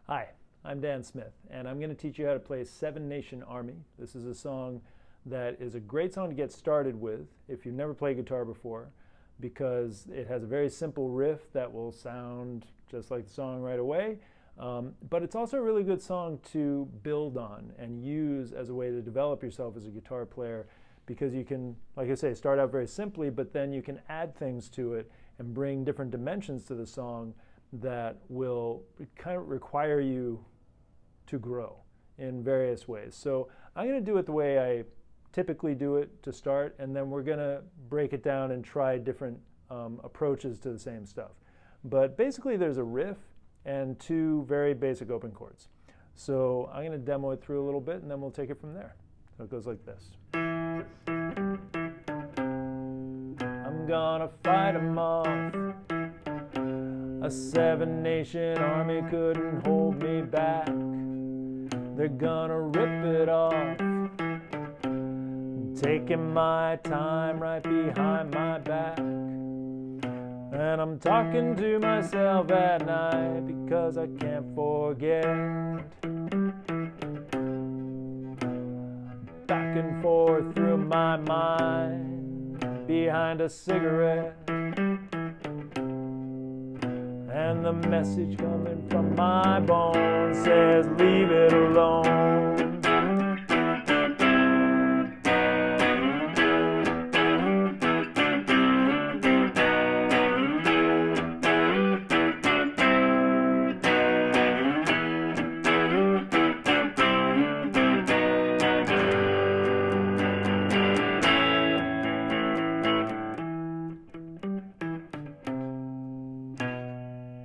Hi, I'm Dan Smith, and I'm going to teach you how to play Seven Nation Army. This is a song that is a great song to get started with if you've never played guitar before, because it has a very simple riff that will sound just like the song right away. But it's also a really good song to build on and use as a way to develop yourself as a guitar player, because you can, like I say, start out very simply, but then you can add things to it and bring different dimensions to the song that will kind of require you to grow in various ways. So I'm going to do it the way I typically do it to start, and then we're going to break it down and try different approaches to the same stuff. But basically there's a riff and two very basic open chords. So I'm going to demo it through a little bit, and then we'll take it from there. So it goes like this. I'm gonna fight 'em off. A seven-nation army couldn't hold me back. They're gonna rip it off, taking my time right behind my back. And I'm talking to myself at night because I can't forget. Back and forth through my mind behind a cigarette. And the message coming from my bones says, leave it alone.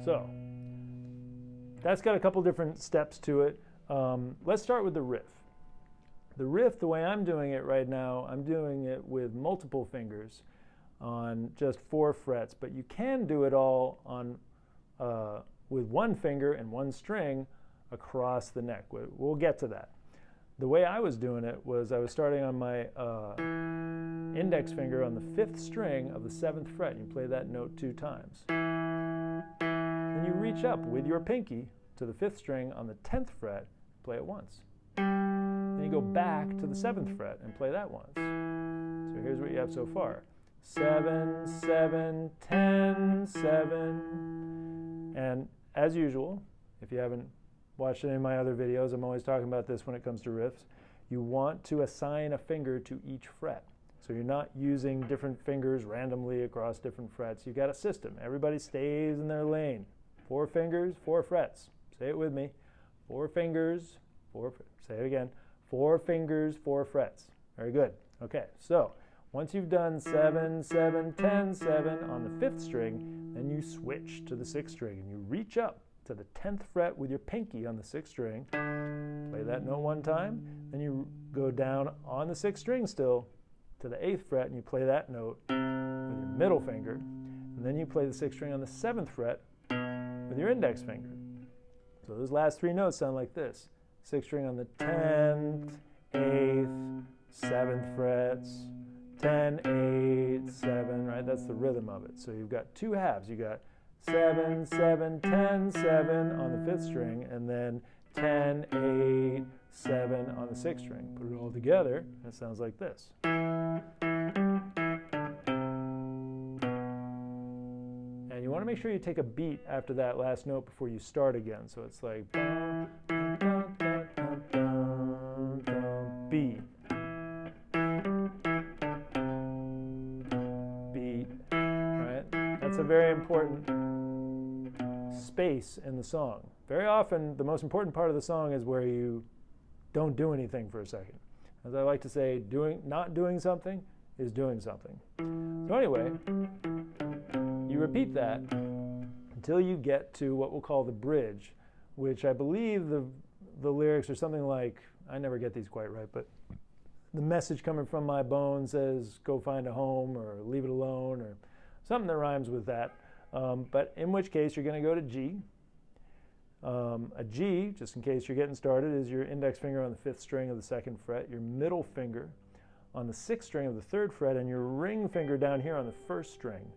So that's got a couple different steps to it. Let's start with the riff. The riff, the way I'm doing it right now, I'm doing it with multiple fingers on just 4 frets, but you can do it all on with one finger and one string across the neck. We'll get to that. The way I was doing it was I was starting on my index finger on the 5th string of the 7th fret. You play that note 2 times. Then you reach up with your pinky to the 5th string on the 10th fret, play it once. Then you go back to the 7th fret and play that once. So here's what you have so far. 7, 7, 10, 7. And as usual, if you haven't watched any of my other videos, I'm always talking about this when it comes to riffs, you want to assign a finger to each fret. So you're not using different fingers randomly across different frets. You've got a system. Everybody stays in their lane. 4 fingers, 4 frets. Say it with me. 4 fingers, 4 frets. Say it again. 4 fingers, 4 frets. Very good. Okay, so once you've done 7, 7, 10, 7 on the 5th string, then you switch to the 6th string and you reach up to the 10th fret with your pinky on the 6th string. Play that note one time. Then you go down on the 6th string still to the 8th fret and you play that note with your middle finger. And then you play the 6th string on the 7th fret with your index finger. So those last 3 notes sound like this. 6th string on the 10th, 8th, 7th frets, 10, 8, 7, right? That's the rhythm of it. So you've got 2 halves. You got 7, 7, 10, 7 on the 5th string, and then 10, 8, 7 on the 6th string. Put it all together, and it sounds like this. And you want to make sure you take a beat after that last note before you start again. So it's like B, beat, right? That's a very important space in the song. Very often, the most important part of the song is where you don't do anything for a second. As I like to say, not doing something is doing something. So anyway, you repeat that until you get to what we'll call the bridge, which I believe the lyrics are something like, I never get these quite right, but the message coming from my bones says, go find a home, or leave it alone, or something that rhymes with that. But in which case you're going to go to G. A G, just in case you're getting started, is your index finger on the 5th string of the 2nd fret, your middle finger on the 6th string of the 3rd fret, and your ring finger down here on the 1st string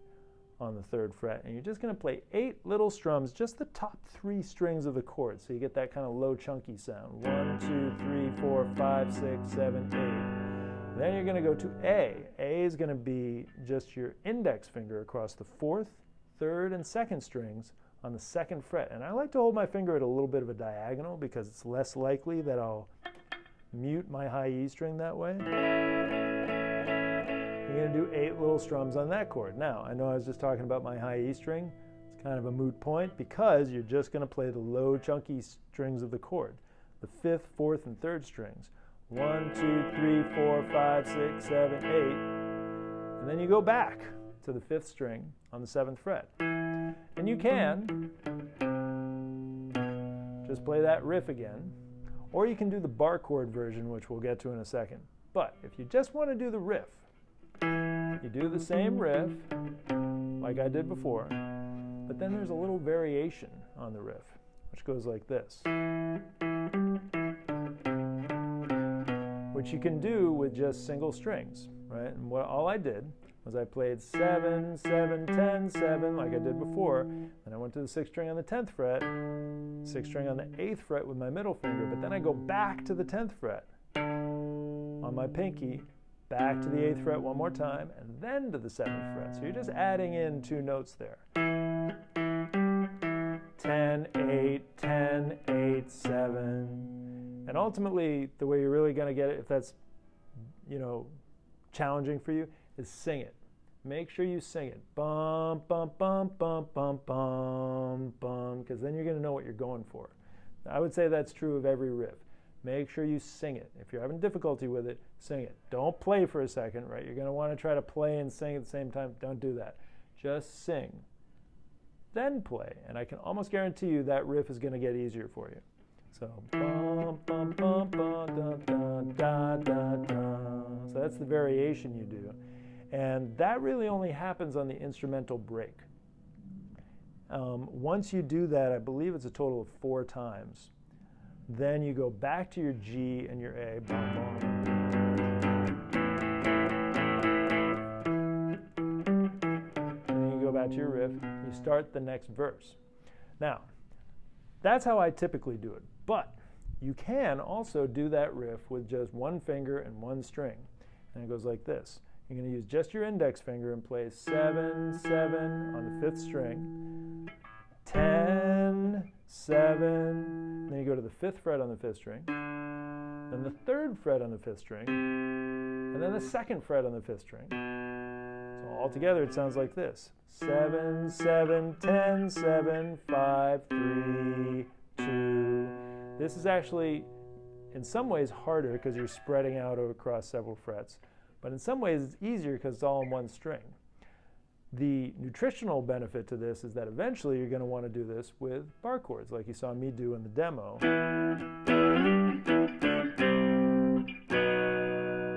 on the 3rd fret, and you're just going to play 8 little strums, just the top 3 strings of the chord, so you get that kind of low chunky sound. 1, 2, 3, 4, 5, 6, 7, 8. Then you're going to go to A. A is going to be just your index finger across the 4th, 3rd, and 2nd strings on the 2nd fret. And I like to hold my finger at a little bit of a diagonal because it's less likely that I'll mute my high E string that way. You're going to do 8 little strums on that chord. Now, I know I was just talking about my high E string. It's kind of a moot point because you're just going to play the low, chunky strings of the chord, the 5th, 4th, and 3rd strings. 1, 2, 3, 4, 5, 6, 7, 8. And then you go back to the 5th string on the 7th fret. And you can just play that riff again, or you can do the bar chord version, which we'll get to in a second. But if you just want to do the riff, you do the same riff like I did before, but then there's a little variation on the riff, which goes like this, which you can do with just single strings, right? And all I did was I played 7, 7, 10, 7 like I did before, and I went to the 6th string on the 10th fret, 6th string on the 8th fret with my middle finger, but then I go back to the 10th fret on my pinky, back to the 8th fret one more time, and then to the 7th fret. So you're just adding in 2 notes there. 10, 8, 10, 8, 7. And ultimately, the way you're really going to get it, if that's, challenging for you, is sing it. Make sure you sing it. Bum, bum, bum, bum, bum, bum, bum, because then you're going to know what you're going for. I would say that's true of every riff. Make sure you sing it. If you're having difficulty with it, sing it. Don't play for a second, right? You're going to want to try to play and sing at the same time. Don't do that. Just sing. Then play. And I can almost guarantee you that riff is going to get easier for you. So, bum, bum, bum, bum, da, da, da, da. So that's the variation you do. And that really only happens on the instrumental break. Once you do that, I believe it's a total of 4 times. Then you go back to your G and your A. Bum, bum. And then you go back to your riff. You start the next verse. Now, that's how I typically do it. But you can also do that riff with just 1 finger and 1 string. And it goes like this. You're going to use just your index finger and play 7, 7 on the 5th string, 10, 7, then you go to the 5th fret on the 5th string, then the 3rd fret on the 5th string, and then the 2nd fret on the 5th string. So altogether it sounds like this. 7, 7, 10, 7, 5, 3, 2. This is actually, in some ways, harder because you're spreading out across several frets. But in some ways, it's easier because it's all in 1 string. The nutritional benefit to this is that eventually you're going to want to do this with bar chords, like you saw me do in the demo.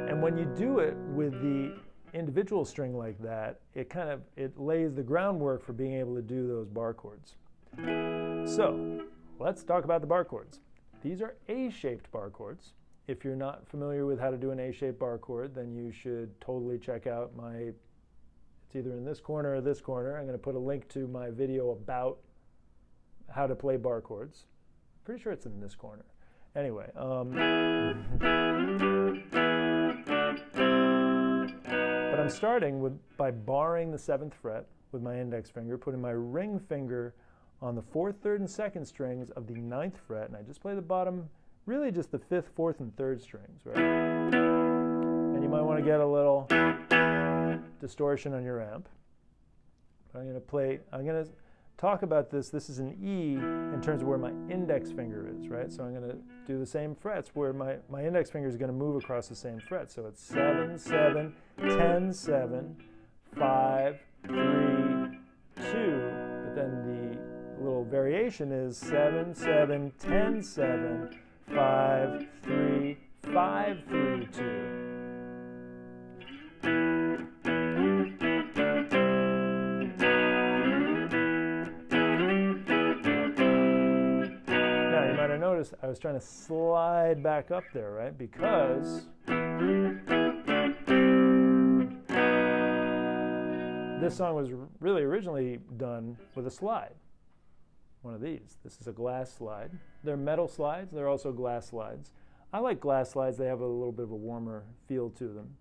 And when you do it with the individual string like that, it lays the groundwork for being able to do those bar chords. So, let's talk about the bar chords. These are A-shaped bar chords. If you're not familiar with how to do an A-shaped bar chord, then you should totally check out it's either in this corner or this corner. I'm going to put a link to my video about how to play bar chords. Pretty sure it's in this corner. Anyway, but I'm starting by barring the 7th fret with my index finger, putting my ring finger on the 4th, 3rd, and 2nd strings of the 9th fret, and I just play the bottom, really just the 5th, 4th, and 3rd strings, right? And you might want to get a little distortion on your amp. But I'm going to talk about this. This is an E in terms of where my index finger is, right? So I'm going to do the same frets where my index finger is going to move across the same fret. So it's 7, 7, 10, 7, 5, 3, 2, but then the little variation is 7, 7, 10, 7, 5, 3, 5, 3, 2. Now you might have noticed I was trying to slide back up there, right? this song was really originally done with a slide. One of these. This is a glass slide. They're metal slides. They're also glass slides. I like glass slides. They have a little bit of a warmer feel to them.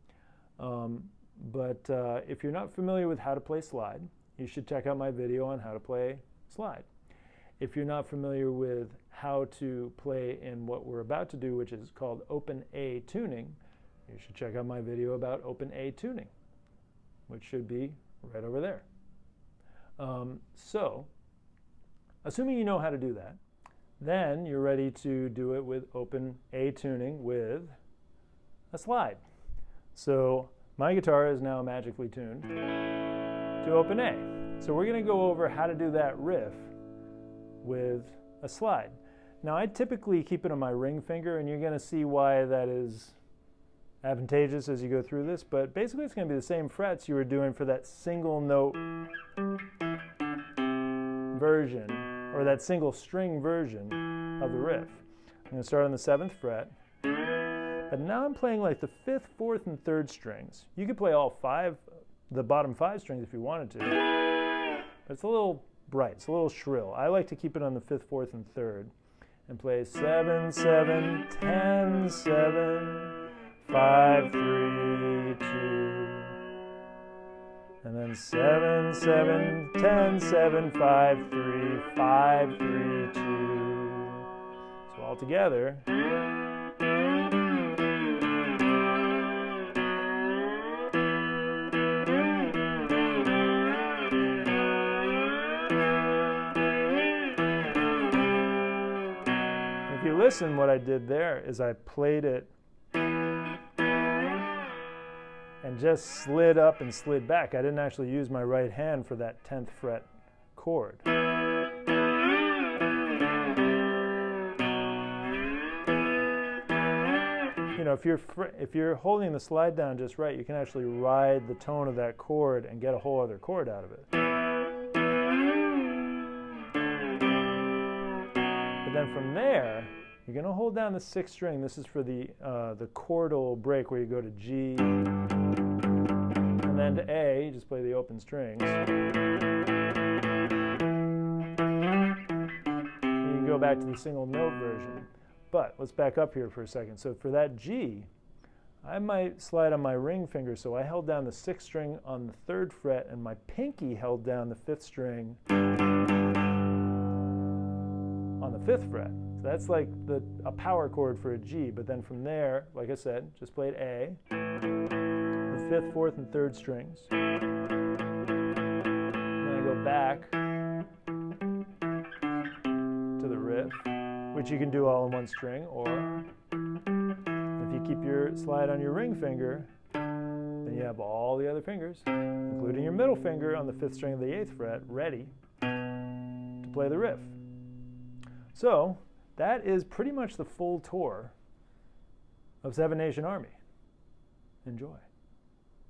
But if you're not familiar with how to play slide, you should check out my video on how to play slide. If you're not familiar with how to play in what we're about to do, which is called open A tuning, you should check out my video about open A tuning, which should be right over there. So, assuming you know how to do that, then you're ready to do it with open A tuning with a slide. So my guitar is now magically tuned to open A. So we're going to go over how to do that riff with a slide. Now I typically keep it on my ring finger, and you're going to see why that is advantageous as you go through this, but basically it's going to be the same frets you were doing for that single note version, or that single string version of the riff. I'm going to start on the 7th fret, but now I'm playing like the 5th, 4th, and 3rd strings. You could play all 5, the bottom 5 strings if you wanted to, but it's a little bright, it's a little shrill. I like to keep it on the 5th, 4th, and 3rd, and play 7, 7, 10, 7, 5, 3, 2, and then 7, 7, 10, 7, 5, 3, 5, 3, 2. So all together. If you listen, what I did there is I played it and just slid up and slid back. I didn't actually use my right hand for that 10th fret chord. You know, if you're holding the slide down just right, you can actually ride the tone of that chord and get a whole other chord out of it. But then from there, you're going to hold down the 6th string. This is for the chordal break where you go to G, and then to A, you just play the open strings. And you can go back to the single note version. But let's back up here for a second. So for that G, I might slide on my ring finger, so I held down the 6th string on the 3rd fret, and my pinky held down the 5th string on the 5th fret. So that's like a power chord for a G, but then from there, like I said, just played A, the 5th, 4th, and 3rd strings. Then I go back to the riff, which you can do all in one string, or if you keep your slide on your ring finger, then you have all the other fingers, including your middle finger on the 5th string of the 8th fret, ready to play the riff. So that is pretty much the full tour of Seven Nation Army. Enjoy.